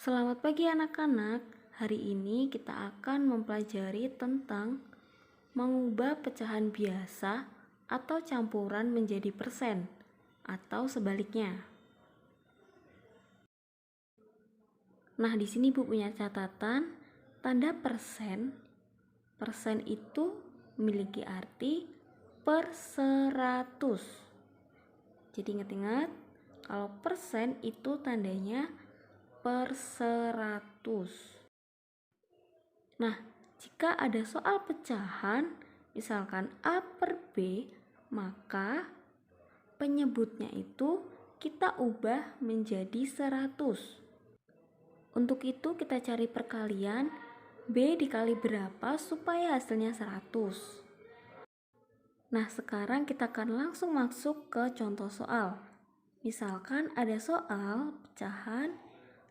Selamat pagi anak-anak. Hari ini kita akan mempelajari tentang mengubah pecahan biasa atau campuran menjadi persen atau sebaliknya. Nah, di sini Bu punya catatan, tanda persen. Persen itu memiliki arti per 100. Jadi ingat-ingat, kalau persen itu tandanya per 100. Nah, jika ada soal pecahan, misalkan A per B, maka penyebutnya itu kita ubah menjadi 100. Untuk itu kita cari perkalian B dikali berapa supaya hasilnya 100. Nah, sekarang kita akan langsung masuk ke contoh soal. Misalkan ada soal pecahan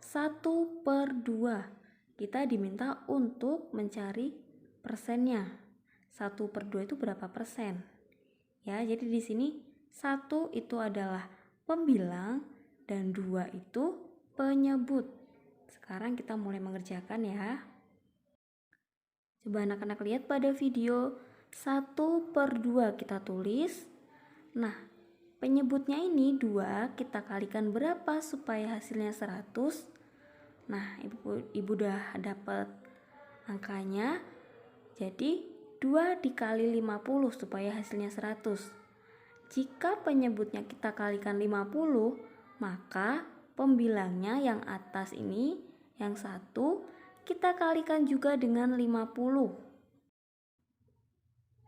1/2. Kita diminta untuk mencari persennya. 1/2 itu berapa persen? Ya, jadi di sini 1 itu adalah pembilang dan 2 itu penyebut. Sekarang kita mulai mengerjakan ya. Coba anak-anak lihat pada video 1/2 kita tulis. Nah, penyebutnya ini 2, kita kalikan berapa supaya hasilnya 100? Nah, ibu udah dapat angkanya. Jadi 2 dikali 50 supaya hasilnya 100. Jika penyebutnya kita kalikan 50, maka pembilangnya yang atas ini, yang 1, kita kalikan juga dengan 50.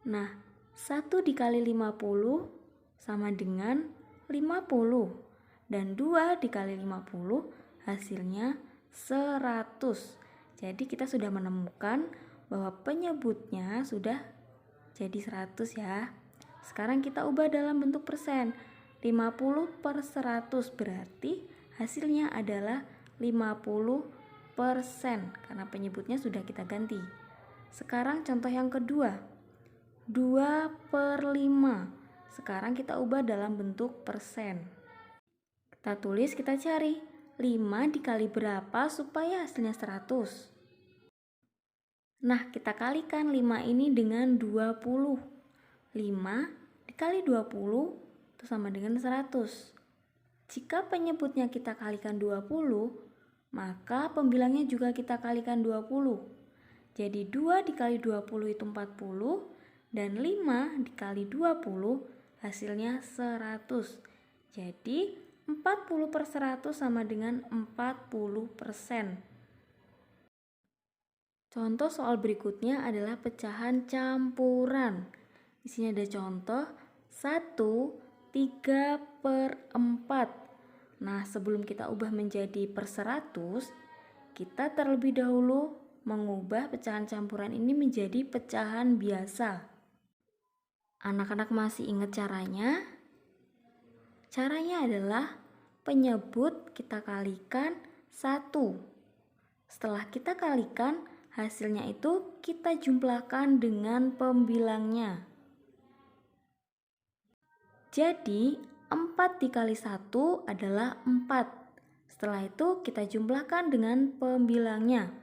Nah, 1 dikali 50 sama dengan 50. Dan 2 dikali 50 hasilnya 100. Jadi kita sudah menemukan bahwa penyebutnya sudah jadi 100 ya. Sekarang kita ubah dalam bentuk persen. 50/100 berarti hasilnya adalah 50% karena penyebutnya sudah kita ganti. Sekarang contoh yang kedua, 2/5. Sekarang kita ubah dalam bentuk persen. Kita tulis, kita cari 5 dikali berapa supaya hasilnya 100. Nah, kita kalikan 5 ini dengan 20. 5 dikali 20 itu sama dengan 100. Jika penyebutnya kita kalikan 20, maka pembilangnya juga kita kalikan 20. Jadi 2 dikali 20 itu 40, dan 5 dikali 20 hasilnya 100. Jadi 40/100 sama dengan 40%. Contoh soal berikutnya adalah pecahan campuran. Di sini ada contoh 1/3/4. Nah, sebelum kita ubah menjadi per 100, kita terlebih dahulu mengubah pecahan campuran ini menjadi pecahan biasa. Anak-anak masih ingat caranya? Caranya adalah penyebut kita kalikan 1. Setelah kita kalikan, hasilnya itu kita jumlahkan dengan pembilangnya. Jadi 4 dikali 1 /4. Setelah itu kita jumlahkan dengan pembilangnya.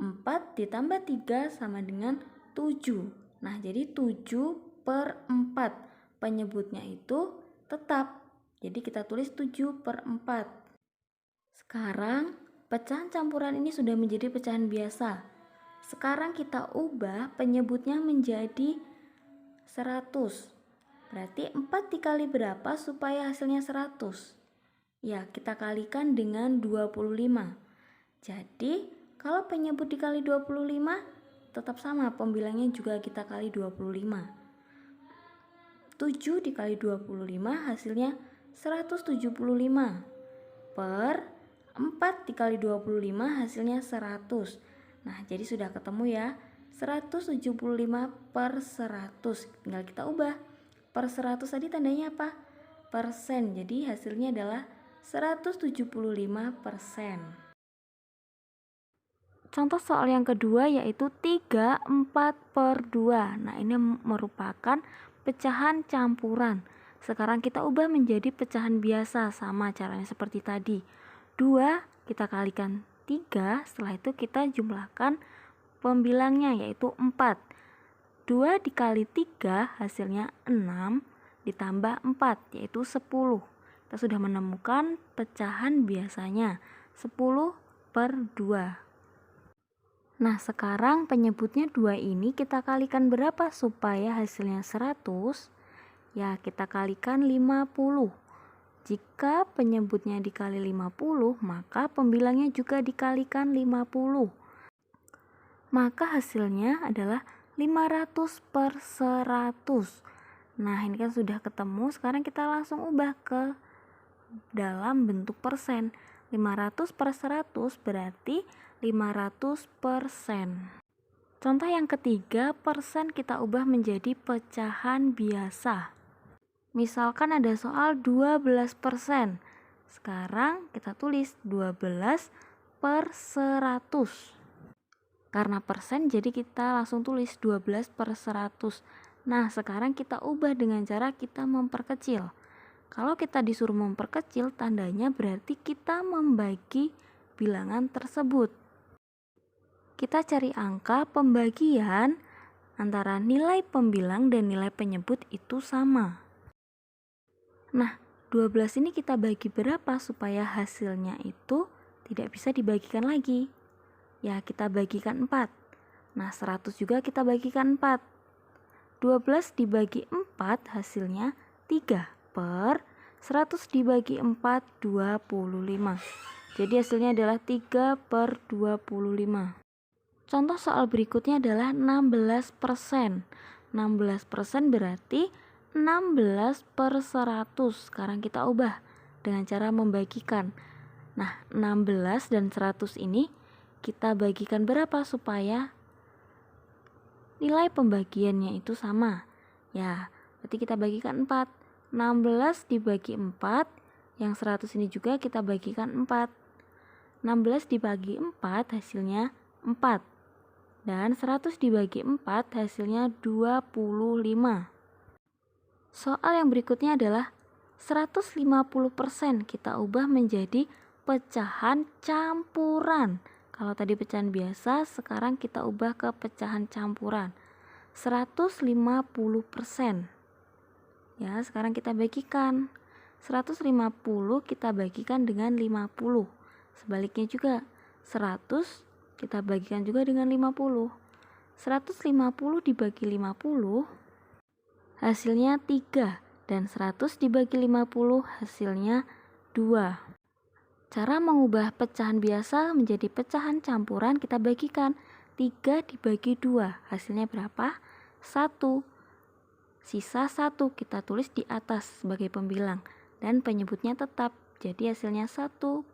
4 ditambah 3 sama dengan 7. Nah, jadi 7/4. Penyebutnya itu tetap. Jadi kita tulis 7/4. Sekarang pecahan campuran ini sudah menjadi pecahan biasa. Sekarang kita ubah penyebutnya menjadi 100. Berarti 4 dikali berapa supaya hasilnya 100? Ya, kita kalikan dengan 25. Jadi, kalau penyebut dikali 25, tetap sama, pembilangnya juga kita kali 25. 7 dikali 25 hasilnya 175. Per 4 dikali 25 hasilnya 100. Nah, jadi sudah ketemu ya, 175/100. Tinggal kita ubah. Per 100 tadi tandanya apa? Persen. Jadi hasilnya adalah 175%. Contoh soal yang kedua yaitu 3/4/2. Nah, ini merupakan pecahan campuran. Sekarang kita ubah menjadi pecahan biasa, sama caranya seperti tadi. 2 kita kalikan 3, setelah itu kita jumlahkan pembilangnya yaitu 4. 2 dikali 3 hasilnya 6 ditambah 4 yaitu 10. Kita sudah menemukan pecahan biasanya 10/2. Nah, sekarang penyebutnya 2 ini kita kalikan berapa supaya hasilnya 100? Ya, kita kalikan 50. Jika penyebutnya dikali 50, maka pembilangnya juga dikalikan 50. Maka hasilnya adalah 500/100. Nah, ini kan sudah ketemu. Sekarang kita langsung ubah ke dalam bentuk persen. 500/100 berarti 500%. Contoh yang ketiga, persen kita ubah menjadi pecahan biasa. Misalkan ada soal 12%. Sekarang kita tulis 12/100. Karena persen jadi kita langsung tulis 12/100. Nah, sekarang kita ubah dengan cara kita memperkecil. Kalau kita disuruh memperkecil, tandanya berarti kita membagi bilangan tersebut. Kita cari angka pembagian antara nilai pembilang dan nilai penyebut itu sama. Nah, 12 ini kita bagi berapa supaya hasilnya itu tidak bisa dibagikan lagi? Ya, kita bagikan 4. Nah, 100 juga kita bagikan 4. 12 dibagi 4 hasilnya 3/100 dibagi 4, 25. Jadi hasilnya adalah 3/25. Contoh soal berikutnya adalah 16%. 16% berarti 16/100. Sekarang kita ubah dengan cara membagikan. Nah, 16 dan 100 ini kita bagikan berapa supaya nilai pembagiannya itu sama? Ya, berarti kita bagikan 4. 16 dibagi 4, yang 100 ini juga kita bagikan 4. 16 dibagi 4 hasilnya 4. Dan 100 dibagi 4 hasilnya 25. Soal yang berikutnya adalah 150% kita ubah menjadi pecahan campuran. Kalau tadi pecahan biasa, sekarang kita ubah ke pecahan campuran. 150%. Ya, sekarang kita bagikan. 150 kita bagikan dengan 50. Sebaliknya juga, 100 kita bagikan juga dengan 50. 150 dibagi 50 hasilnya 3. Dan 100 dibagi 50 hasilnya 2. Cara mengubah pecahan biasa menjadi pecahan campuran, kita bagikan 3 dibagi 2. Hasilnya berapa? 1. Sisa 1 kita tulis di atas sebagai pembilang. Dan penyebutnya tetap. Jadi hasilnya 1/2.